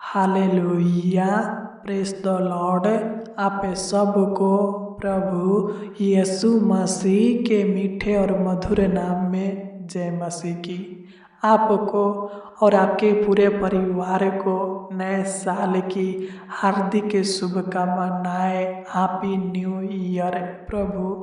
Hallelujah, praise the Lord. आप सबको प्रभु यीशु मसीह के मीठे और मधुर नाम में जय मसीह की। आपको और आपके पूरे परिवार को नए साल की हार्दिक शुभकामनाएं। Happy new year. प्रभु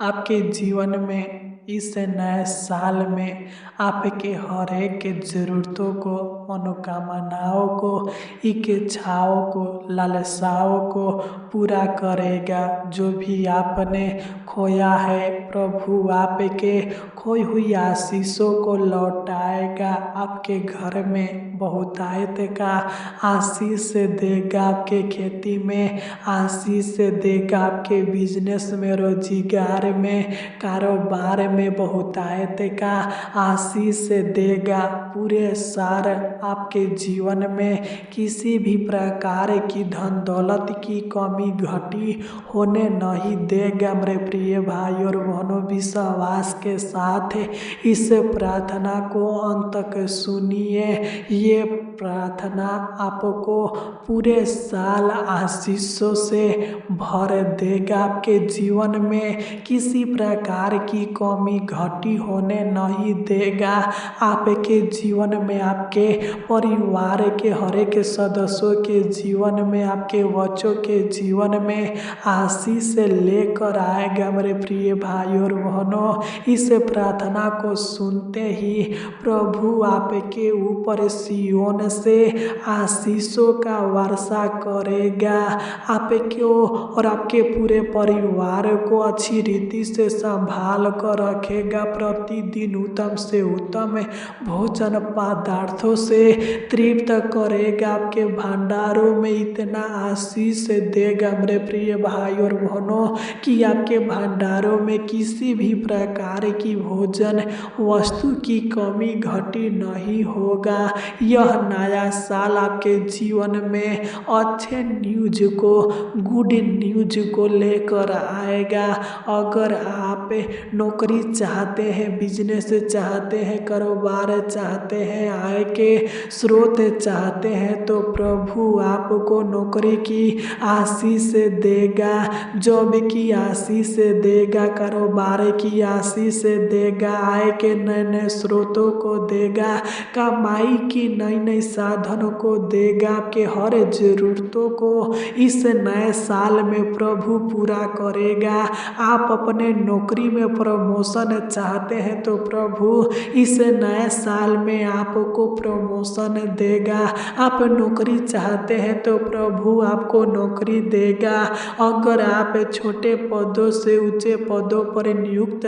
आपके जीवन में इस नए साल में आपके हर एक ज़रूरतों को, मनोकामनाओं को, इच्छाओं को, लालसाओं को पूरा करेगा। जो भी आपने खोया है प्रभु आपके खोई हुई आशीषों को लौटाएगा। आपके घर में बहुतायत का आशीष देगा, आपके खेती में आशीष देगा, आपके बिजनेस में, रोजगार में, कारोबार में बहुतायत का आशीष देगा। पूरे साल आपके जीवन में किसी भी प्रकार की धन दौलत की कमी घटी होने नहीं देगा। मेरे प्रिय भाई और बहनों, विश्वास के साथ इस प्रार्थना को अंत तक सुनिए। ये प्रार्थना आपको पूरे साल आशीषों से भर देगा। आपके जीवन में किसी प्रकार की कमी घटी होने नहीं देगा। आपके जीवन में, आपके परिवार के हर एक सदस्यों के जीवन में, आपके बच्चों के जीवन में आशीष लेकर आएगा। मेरे प्रिय भाई और बहनों, इस प्रार्थना को सुनते ही प्रभु आपके ऊपर सियोन से आशीषों का वर्षा करेगा। आपके और आपके पूरे परिवार को अच्छी रीति से संभाल कर रखेगा। प्रतिदिन उत्तम से उत्तम भोजन पदार्थों से तृप्त करेगा। आपके भंडारों में इतना आशीष देगा मेरे प्रिय भाई और बहनों कि आपके भंडारों में किसी भी प्रकार की भोजन वस्तु की कमी घटी नहीं होगा। यह नया साल आपके जीवन में अच्छे न्यूज को, गुड न्यूज को लेकर आएगा। अगर आप नौकरी चाहते हैं, बिजनेस चाहते हैं, कारोबार चाहते हैं, आय के स्रोत चाहते हैं, तो प्रभु आपको नौकरी की आशीष देगा, जॉब की आशीष देगा, कारोबार की आशीष देगा, आय के नए नए स्रोतों को देगा, कमाई की नई नई साधनों को देगा। आपके हर जरूरतों को इस नए साल में प्रभु पूरा करेगा। आप अपने नौकरी में प्रमोशन चाहते हैं तो प्रभु इस नए साल में आपको प्रमोशन देगा। आप नौकरी चाहते हैं तो प्रभु आपको नौकरी देगा। अगर आप छोटे पदों से ऊंचे पदों पर नियुक्त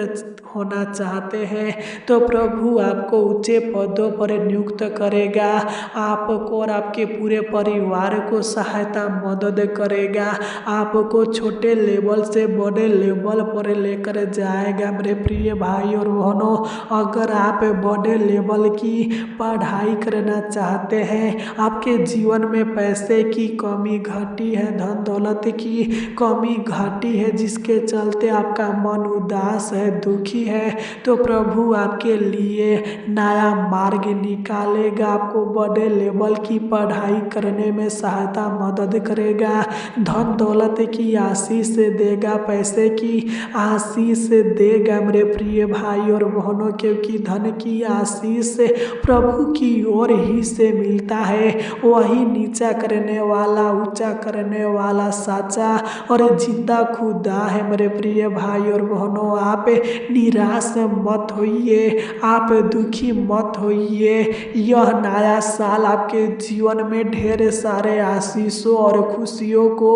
होना चाहते हैं तो प्रभु आपको ऊंचे पदों पर नियुक्त करेगा। आपको और आपके पूरे परिवार को सहायता मदद करेगा। आपको छोटे लेवल से बड़े लेवल पर लेकर जाएगा। मेरे प्रिय भाई और बहनों, अगर आप बड़े लेवल की पढ़ाई करना चाहते हैं, आपके जीवन में पैसे की कमी घटी है, धन दौलत की कमी घटी है, जिसके चलते आपका मन उदास है, दुखी है, तो प्रभु आपके लिए नया मार्ग निकालेगा। आपको बड़े लेवल की पढ़ाई करने में सहायता मदद करेगा। धन दौलत की आशीष देगा, पैसे की आशीष देगा मेरे प्रिय भाई और बहनों, क्योंकि धन की आशीष प्रभु की ओर ही से मिलता है। वही नीचा करने वाला, ऊंचा करने वाला साचा और जिंदा खुदा है। मेरे प्रिय भाई और बहनों, आप निराश मत होइए, आप दुखी मत होइए। यह नया साल आपके जीवन में ढेर सारे आशीषों और खुशियों को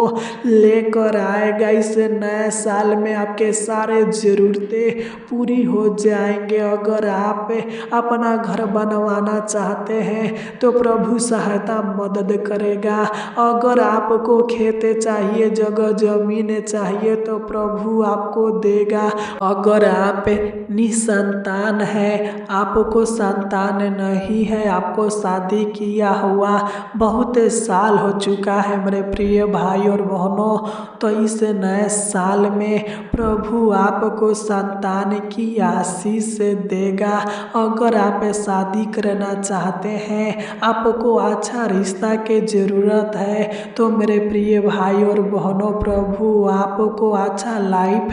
लेकर आएगा। इस नए साल में आपके सारे ज़रूरतें पूरी हो जाएंगे। अगर आप अपना घर बनवाना चाहते हैं तो प्रभु सहायता मदद करेगा। अगर आपको खेत चाहिए, जगह जमीन चाहिए, तो प्रभु आपको देगा। अगर आप निसंतान है, आपको संतान नहीं है, आपको को शादी किया हुआ बहुत साल हो चुका है मेरे प्रिय भाई और बहनों। तो इस नए साल में प्रभु आपको संतान की आशीष देगा। अगर आप शादी करना चाहते हैं, आपको अच्छा रिश्ता की ज़रूरत है, तो मेरे प्रिय भाई और बहनों, प्रभु आपको अच्छा लाइफ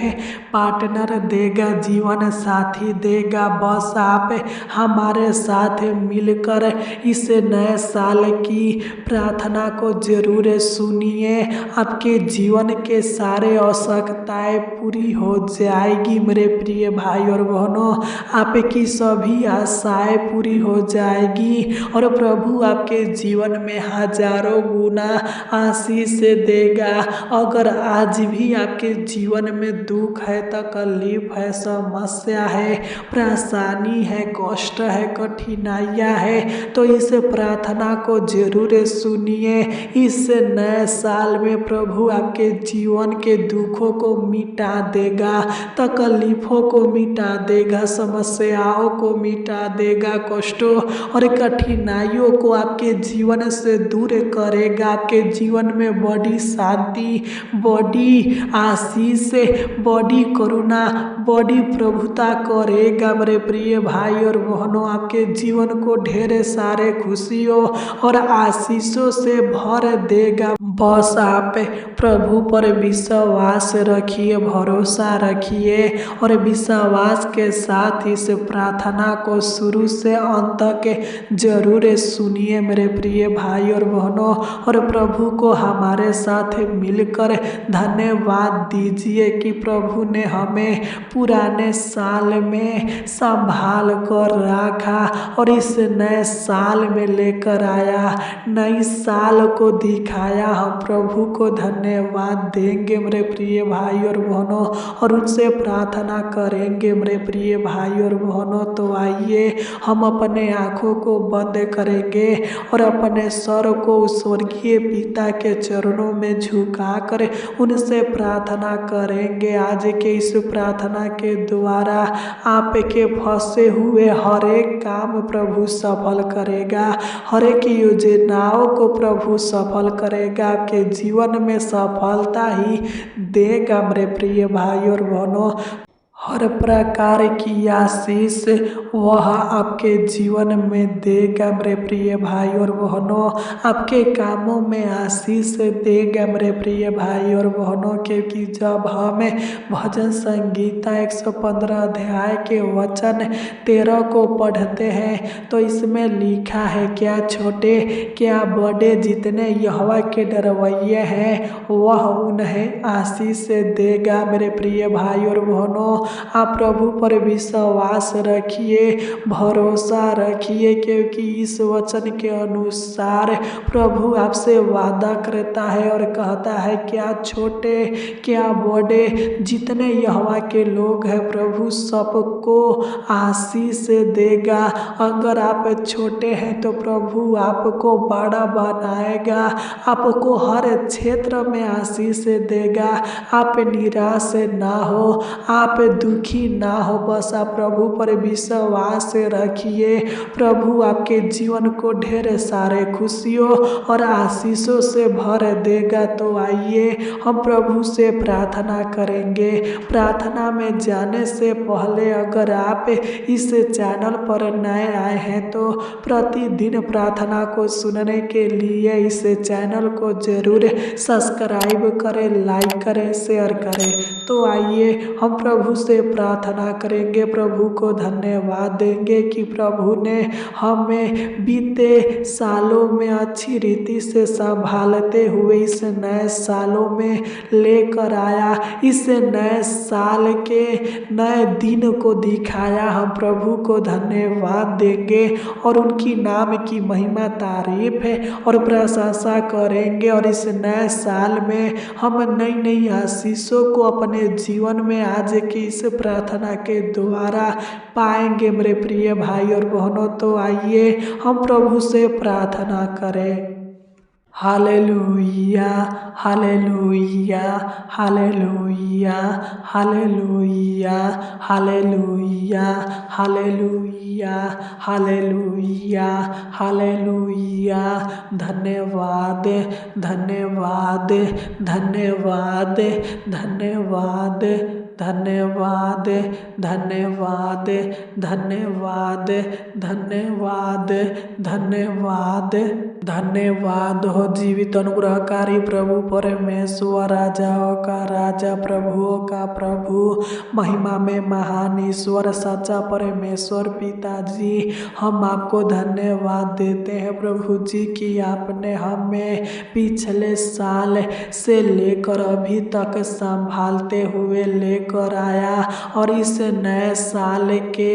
पार्टनर देगा, जीवन साथी देगा। बस आप हमारे साथ मिलकर इस नए साल की प्रार्थना को जरूर सुनिए। आपके जीवन के सारे आवश्यकताएं पूरी हो जाएगी मेरे प्रिय भाई और बहनों। आपकी सभी आशाएं पूरी हो जाएगी और प्रभु आपके जीवन में हजारों गुना आशीष देगा। अगर आज भी आपके जीवन में दुख है, तकलीफ है, समस्या है, परेशानी है, कष्ट है, कठिनाइयाँ है, तो इस प्रार्थना को जरूर सुनिए। इस नए साल में प्रभु आपके जीवन के दुखों को मिटा देगा, तकलीफों को मिटा देगा, समस्याओं को मिटा देगा, कष्टों और कठिनाइयों को आपके जीवन से दूर करेगा। आपके जीवन में बड़ी शांति, बड़ी आशीष, बड़ी करुणा, बड़ी प्रभुता करेगा मेरे प्रिय भाई और बहनों। आपके जीवन को ढेर सारे खुशियों और आशीषों से भर देगा। बस आप प्रभु पर विश्वास रखिए, भरोसा रखिए और विश्वास के साथ इस प्रार्थना को शुरू से अंत तक जरूर सुनिए मेरे प्रिय भाई और बहनों। और प्रभु को हमारे साथ मिलकर धन्यवाद दीजिए कि प्रभु ने हमें पुराने साल में संभाल कर रखा और इस नए साल में लेकर आया, नई साल को दिखाया। हम प्रभु को धन्यवाद देंगे मेरे प्रिय भाई और बहनों और उनसे प्रार्थना करेंगे मेरे प्रिय भाई और बहनों। तो आइए हम अपने आँखों को बंद करेंगे और अपने सर को स्वर्गीय पिता के चरणों में झुका कर उनसे प्रार्थना करेंगे। आज के इस प्रार्थना के द्वारा आपके फंसे हुए हर एक काम प्रभु सफल करेगा, हर एक योजनाओं को प्रभु सफल करेगा, आपके जीवन में सफलता ही देगा मेरे प्रिय भाई और बहनों। हर प्रकार की आशीष वह आपके जीवन में देगा मेरे प्रिय भाई और बहनों। आपके कामों में आशीष देगा मेरे प्रिय भाई और बहनों। क्योंकि जब हम भजन संगीता 115 अध्याय के वचन 13 को पढ़ते हैं तो इसमें लिखा है, क्या छोटे क्या बड़े जितने यहोवा के डरवैये हैं वह उन्हें आशीष देगा मेरे प्रिय भाई और बहनों। आप प्रभु पर विश्वास रखिए, भरोसा रखिए, क्योंकि इस वचन के अनुसार प्रभु आपसे वादा करता है और कहता है, क्या छोटे क्या बड़े जितने यहोवा के लोग हैं प्रभु सबको आशीष देगा। अगर आप छोटे हैं तो प्रभु आपको बड़ा बनाएगा, आपको हर क्षेत्र में आशीष देगा। आप निराश ना हो, आप दुखी ना हो, बस आप प्रभु पर विश्वास रखिए। प्रभु आपके जीवन को ढेर सारे खुशियों और आशीषों से भर देगा। तो आइए हम प्रभु से प्रार्थना करेंगे। प्रार्थना में जाने से पहले अगर आप इस चैनल पर नए आए हैं तो प्रतिदिन प्रार्थना को सुनने के लिए इस चैनल को जरूर सब्सक्राइब करें, लाइक करें, शेयर करें। तो आइए हम प्रभु से प्रार्थना करेंगे, प्रभु को धन्यवाद देंगे कि प्रभु ने हमें बीते सालों में अच्छी रीति से संभालते हुए इस नए सालों में लेकर आया, इस नए साल के नए दिन को दिखाया। हम प्रभु को धन्यवाद देंगे और उनकी नाम की महिमा तारीफ है और प्रशंसा करेंगे। और इस नए साल में हम नई नई आशीषों को अपने जीवन में आज की इस प्रार्थना के द्वारा पाएंगे मेरे प्रिय भाई और बहनों। तो आइए हम प्रभु से प्रार्थना करें। Hallelujah, hallelujah, hallelujah, hallelujah, hallelujah, hallelujah, hallelujah, hallelujah. धन्यवाद, धन्यवाद, धन्यवाद, धन्यवाद, धन्यवाद, धन्यवाद, धन्यवाद, धन्यवाद, धन्यवाद, धन्यवाद हो जीवित अनुग्रहकारी प्रभु परमेश्वर, राजाओं का राजा, प्रभुओं का प्रभु, महिमा में महान ईश्वर, सच्चा परमेश्वर पिताजी। हम आपको धन्यवाद देते हैं प्रभु जी कि आपने हमें पिछले साल से लेकर अभी तक संभालते हुए लेकर आया और इस नए साल के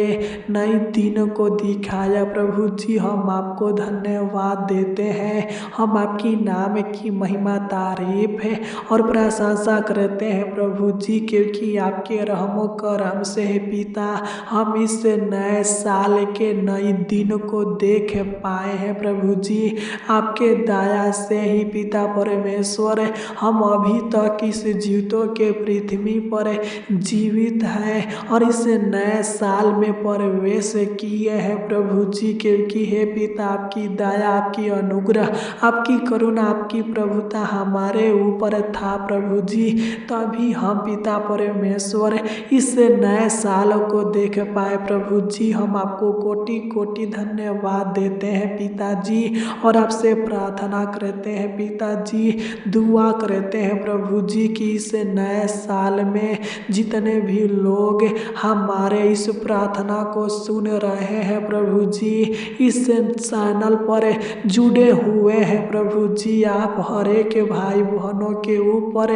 नए दिन को दिखाया प्रभु जी। हम आपको धन्यवाद देते हैं। हम आपकी नाम की महिमा तारीफ है और प्रशंसा करते हैं प्रभु जी, क्योंकि आपके रहमो करम से है पिता हम इस नए साल के नए दिन को देख पाए हैं प्रभु जी। आपके दया से ही पिता परमेश्वर हम अभी तक इस जीवितों के पृथ्वी पर जीवित है और इस नए साल में प्रवेश किए हैं प्रभु जी, क्योंकि हे पिता आपकी दया, आपकी अनुग्रह, आपकी करुणा, आपकी प्रभुता हमारे ऊपर था प्रभु जी। तभी हम पिता परमेश्वर इस नए साल को देख पाए प्रभु जी। हम आपको कोटि कोटि धन्यवाद देते हैं पिताजी और आपसे प्रार्थना करते हैं पिताजी, दुआ करते हैं प्रभु जी कि इस नए साल में जितने भी लोग हमारे इस प्रार्थना को सुन रहे हैं प्रभु जी, इस चैनल पर जुड़े हुए हैं प्रभु जी, आप हर एक भाई बहनों के ऊपर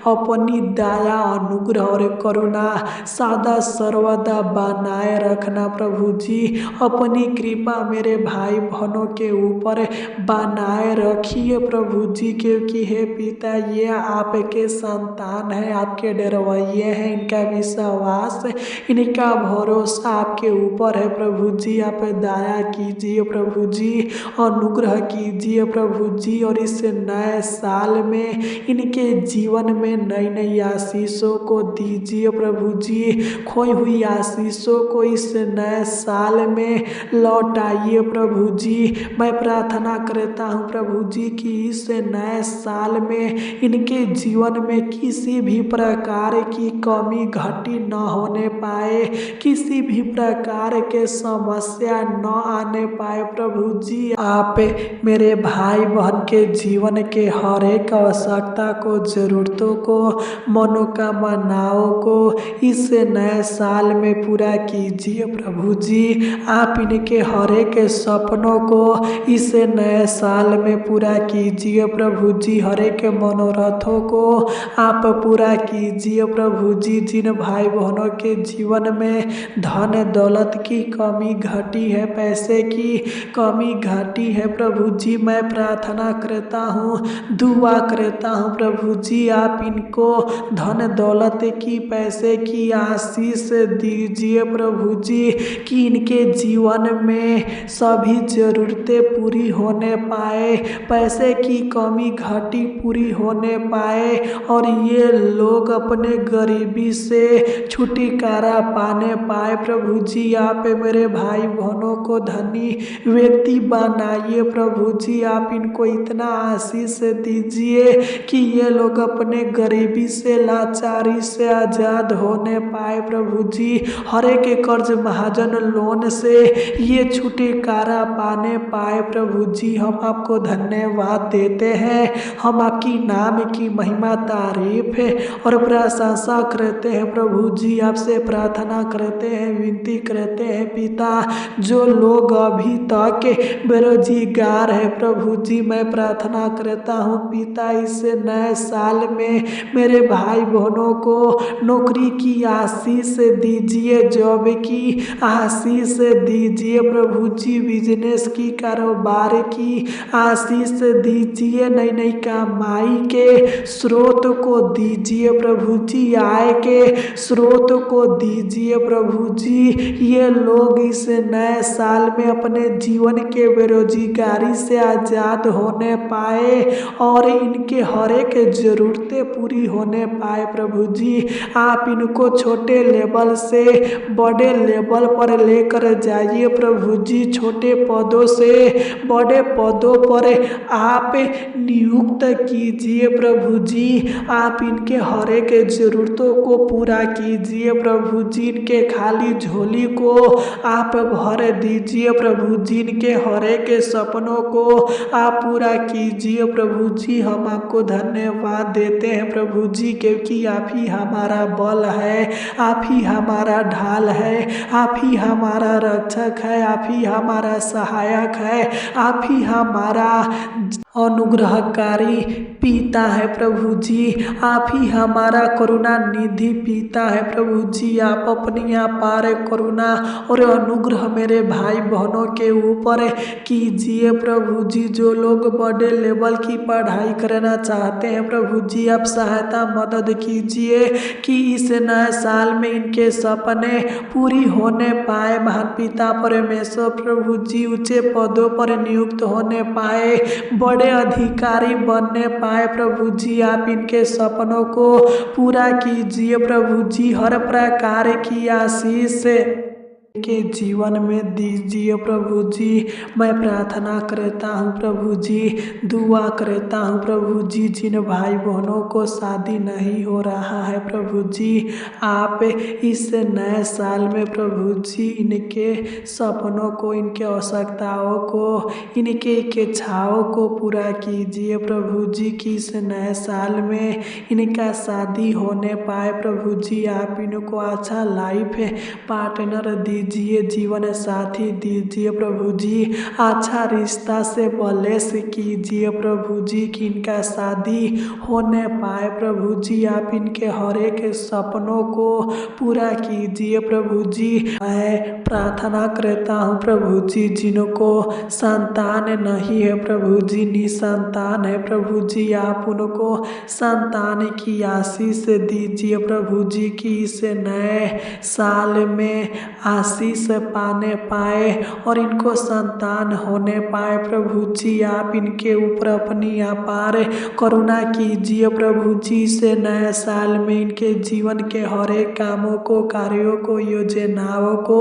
अपनी दया, अनुग्रह और करुणा सदा सर्वदा बनाए रखना प्रभु जी। अपनी कृपा मेरे भाई बहनों के ऊपर बनाए रखिए प्रभु जी, क्योंकि हे पिता ये आपके संतान है, आपके डरवैये हैं, इनका विश्वास, इनका भरोसा आपके ऊपर है प्रभु जी। आप दया कीजिए प्रभु जी, अनुग्रह कीजिए प्रभु जी और इस नए साल में इनके जीवन में नई नई आशीषों को दीजिए प्रभु जी। खोई हुई आशीषों को इस नए साल में लौटाइए प्रभु जी। मैं प्रार्थना करता हूँ प्रभु जी कि इस नए साल में इनके जीवन में किसी भी प्रकार की कमी घटी न होने पाए, किसी भी प्रकार के समस्या न आने पाए प्रभु जी। आप मेरे भाई बहन के जीवन के हर एक आवश्यकता को, जरूरतों को, मनोकामनाओं को इस नए साल में पूरा कीजिए प्रभु जी। आप इनके हर एक सपनों को इस नए साल में पूरा कीजिए प्रभु जी। हर एक मनोरथों को आप पूरा कीजिए प्रभु जी। जिन भाई बहनों के जीवन में धन दौलत की कमी घटी है, पैसे की कमी घटी है प्रभु जी, मैं प्रार्थना करता हूँ, दुआ करता हूँ प्रभु जी, आप इनको धन दौलत की, पैसे की आशीष दीजिए प्रभु जी कि इनके जीवन में सभी जरूरतें पूरी होने पाए, पैसे की कमी घटी पूरी होने पाए और ये लोग अपने गरीबी से छुटकारा पाने पाए प्रभु जी। आप मेरे भाई बहनों को धनी व्यक्ति बनाइए प्रभु जी। आप इनको इतना आशीष दीजिए कि ये लोग अपने गरीबी से, लाचारी से आजाद होने पाए प्रभु जी। हर एक कर्ज महाजन लोन से ये छुटकारा पाने पाए प्रभु जी। हम आपको धन्यवाद देते हैं, हम आपकी नाम की महिमा तारीफ है और प्रशंसा करते हैं प्रभु जी। आपसे प्रार्थना करते हैं, विनती करते हैं पिता, जो लोग अभी तक बेरोजगार है प्रभु जी, मैं प्रार्थना करता हूँ पिता इस नए साल में मेरे भाई बहनों को नौकरी की आशीष दीजिए, जॉब की आशीष दीजिए प्रभु जी, बिजनेस की, कारोबार की आशीष दीजिए, नई नई कमाई के स्रोत को दीजिए प्रभु जी, आय के स्रोत को दीजिए प्रभु जी। ये लोग इस नए साल में अपने जीवन के बेरोजगारी बुराई से आज़ाद होने पाए और इनके हर एक ज़रूरतें पूरी होने पाए। प्रभु जी आप इनको छोटे लेवल से बड़े लेवल पर लेकर जाइए। प्रभु जी छोटे पदों से बड़े पदों पर आप नियुक्त कीजिए। प्रभु जी आप इनके हर एक ज़रूरतों को पूरा कीजिए। प्रभु जी इनके खाली झोली को आप भर दीजिए। प्रभु जी इनके हर एक सपनों को आप पूरा कीजिए। प्रभु जी हम आपको धन्यवाद देते हैं प्रभु जी, क्योंकि आप ही हमारा बल है, आप ही हमारा ढाल है, आप ही हमारा रक्षक है, आप ही हमारा सहायक है, आप ही हमारा अनुग्रहकारी पिता है। प्रभु जी आप ही हमारा करुणा निधि पिता है। प्रभु जी आप अपनी अपार करुणा और अनुग्रह मेरे भाई बहनों के ऊपर कीजिए। प्रभु जी जो लोग बड़े लेवल की पढ़ाई करना चाहते हैं प्रभु जी आप सहायता मदद कीजिए कि इस नए साल में इनके सपने पूरी होने पाए। महान पिता परमेश्वर प्रभु जी ऊंचे पदों पर नियुक्त होने पाए, बड़े अधिकारी बनने पाए। प्रभु जी आप इनके सपनों को पूरा कीजिए। प्रभु जी हर प्रकार की आशीष के जीवन में दीजिए। प्रभु जी मैं प्रार्थना करता हूँ प्रभु जी, दुआ करता हूँ प्रभु जी, जिन भाई बहनों को शादी नहीं हो रहा है प्रभु जी आप इस नए साल में प्रभु जी इनके सपनों को, इनके आवश्यकताओं को, इनके इच्छाओं को पूरा कीजिए। प्रभु जी कि इस नए साल में इनका शादी होने पाए। प्रभु जी आप इनको अच्छा लाइफ पार्टनर दीजिए, जीवन साथी दीजिए। प्रभु जी अच्छा रिश्ता से ब्लेस कीजिए। प्रभु जी कि इनका शादी होने पाए। प्रभु जी आप इनके हर एक सपनों को पूरा कीजिए। प्रभु जी मैं प्रार्थना करता हूँ प्रभु जी जिनको संतान नहीं है प्रभु जी, निसंतान है प्रभु जी आप उनको संतान की आशीष दीजिए। प्रभु जी कि इस नए साल में आशीष पाने पाए और इनको संतान होने पाए। प्रभु जी आप इनके ऊपर अपनी अपार करुणा कीजिए। प्रभु जी से नए साल में इनके जीवन के हर एक कामों को, कार्यों को, योजनाओं को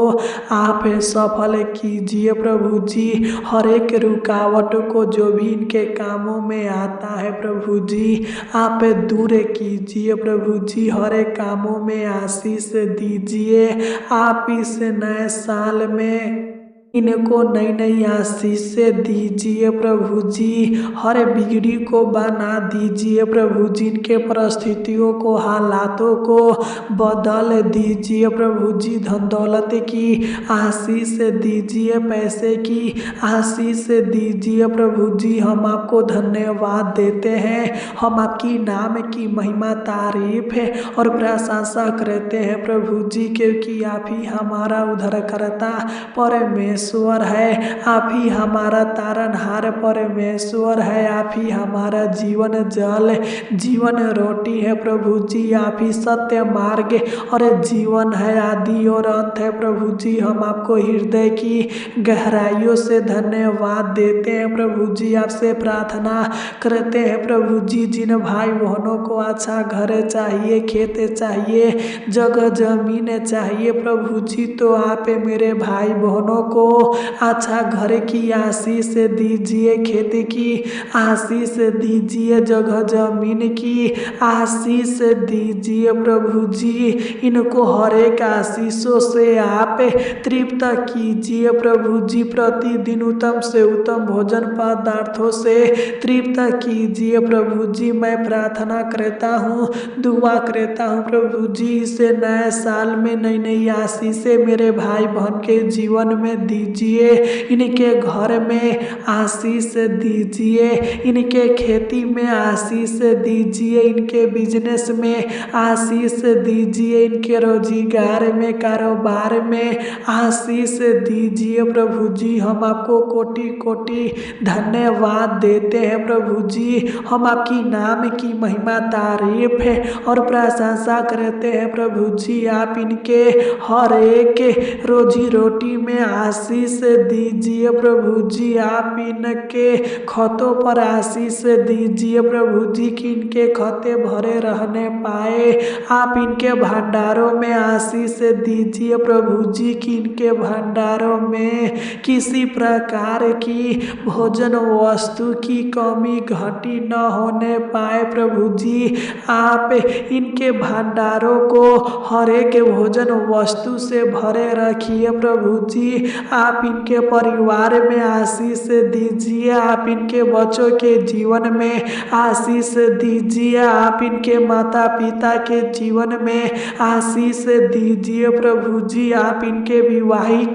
आप सफल कीजिए। प्रभु जी हर एक रुकावट को जो भी इनके कामों में आता है प्रभु जी आप दूर कीजिए। प्रभु जी हर एक कामों में आशीष दीजिए। आप इस नए साल में इनको नई नई आशीष दीजिए। प्रभु जी हर बिगड़ी को बना दीजिए। प्रभु जी इनके परिस्थितियों को, हालातों को बदल दीजिए। प्रभु जी धन दौलत की आशीष दीजिए, पैसे की आशीष दीजिए। प्रभु जी हम आपको धन्यवाद देते हैं, हम आपकी नाम की महिमा, तारीफ है और प्रशंसा करते हैं प्रभु जी, क्योंकि आप ही हमारा उद्धारकर्ता परमेश्वर है, आप ही हमारा तारनहार परमेश्वर है, आप ही हमारा जीवन जल, जीवन रोटी है प्रभु जी, आप ही सत्य मार्ग और जीवन है, आदि और अंत है। प्रभु जी हम आपको हृदय की गहराइयों से धन्यवाद देते हैं। प्रभु जी आपसे प्रार्थना करते हैं प्रभु जी जिन भाई बहनों को अच्छा घर चाहिए, खेत चाहिए, जगह जमीन चाहिए प्रभु जी, तो आप मेरे भाई बहनों को अच्छा घर की आशीष दीजिए, खेती की आशीष दीजिए, जगह जमीन की आशीष दीजिए। प्रभु जी इनको हर एक आशीषों से आप तृप्त कीजिए। प्रभु जी प्रतिदिन उत्तम से उत्तम भोजन पदार्थों से तृप्त कीजिए। प्रभु जी मैं प्रार्थना करता हूँ, दुआ करता हूँ प्रभु जी इस नए साल में नई नई आशीषें मेरे भाई बहन के जीवन में दीजिए, इनके घर में आशीष दीजिए, इनके खेती में आशीष दीजिए, इनके बिजनेस में आशीष दीजिए, इनके रोजगार में, कारोबार में आशीष दीजिए। प्रभु जी हम आपको कोटि कोटि धन्यवाद देते हैं। प्रभु जी हम आपकी नाम की महिमा, तारीफ है और प्रशंसा करते हैं। प्रभु जी आप इनके हर एक रोजी रोटी में आशीष आशीष दीजिए प्रभु जी। आप इनके खतों पर आशीष दीजिए प्रभु जी कि इनके खते भरे रहने पाए। आप इनके भंडारों में आशीष दीजिए प्रभु जी कि इनके भंडारों में किसी प्रकार की भोजन वस्तु की कमी घटी न होने पाए प्रभु जी। आप इनके भंडारों को हर एक भोजन वस्तु से भरे रखिए प्रभु जी। आप इनके परिवार में आशीष दीजिए। आप इनके बच्चों के जीवन में आशीष दीजिए। आप इनके माता पिता के जीवन में आशीष दीजिए प्रभु जी। आप इनके विवाहिक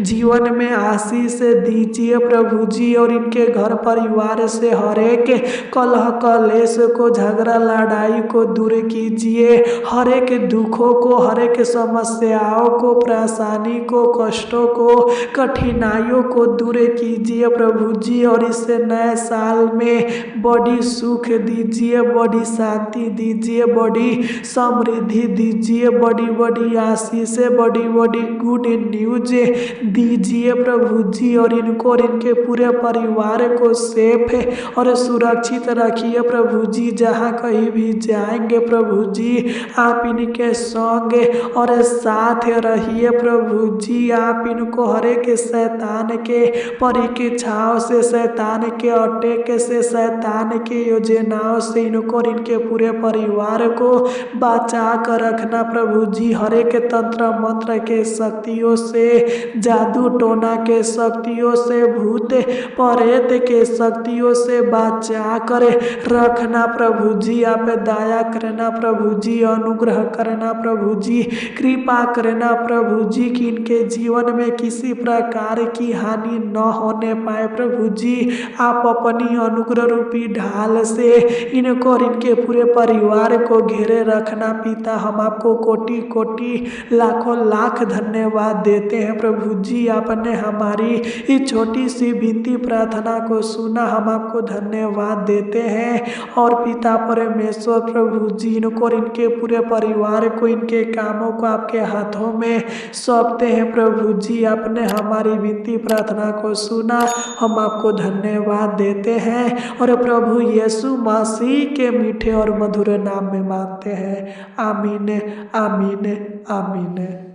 जीवन में आशीष दीजिए प्रभु जी। और इनके घर परिवार से हर एक कलह कलेश को, झगड़ा लड़ाई को दूर कीजिए। हर एक दुखों को, हर एक समस्याओं को, परेशानी को, कष्टों को, कठिनाइयों को दूर कीजिए प्रभु जी। और इस नए साल में बड़ी सुख दीजिए, बड़ी शांति दीजिए, बड़ी समृद्धि दीजिए, बड़ी बड़ी आशीषें, बड़ी बड़ी गुड न्यूज दीजिए प्रभु जी। और इनको और इनके पूरे परिवार को सेफ और सुरक्षित रखिए प्रभु जी। जहाँ कहीं भी जाएंगे प्रभु जी, आप इनके संग और साथ रहिए प्रभु जी। आप इनको हर एक शैतान के परीक्षाओं से, शैतान के अटैक से, शैतान के योजनाओं से इनको और इनके पूरे परिवार को बचा कर रखना प्रभु जी। हर एक तंत्र मंत्र के शक्तियों से, जादू टोना के शक्तियों से, भूत प्रेत के शक्तियों से बचा कर रखना प्रभु जी। आप दया करना प्रभु जी, अनुग्रह करना प्रभु जी, कृपा करना प्रभु जी कि इनके जीवन में किसी प्रकार की हानि न होने पाए प्रभु जी। आप अपनी अनुग्रह रूपी ढाल से इनको और इनके पूरे परिवार को घेरे रखना पिता। हम आपको कोटि कोटि लाखों लाख धन्यवाद देते हैं प्रभु जी। आपने हमारी इस छोटी सी विनती प्रार्थना को सुना, हम आपको धन्यवाद देते हैं। और पिता परमेश्वर प्रभु जी, इनको और इनके पूरे परिवार को, इनके कामों को आपके हाथों में सौंपते हैं प्रभु जी। आपने हमारी विनती प्रार्थना को सुना, हम आपको धन्यवाद देते हैं और प्रभु यीशु मसीह के मीठे और मधुर नाम में मांगते हैं। आमीन, आमीन, आमीन।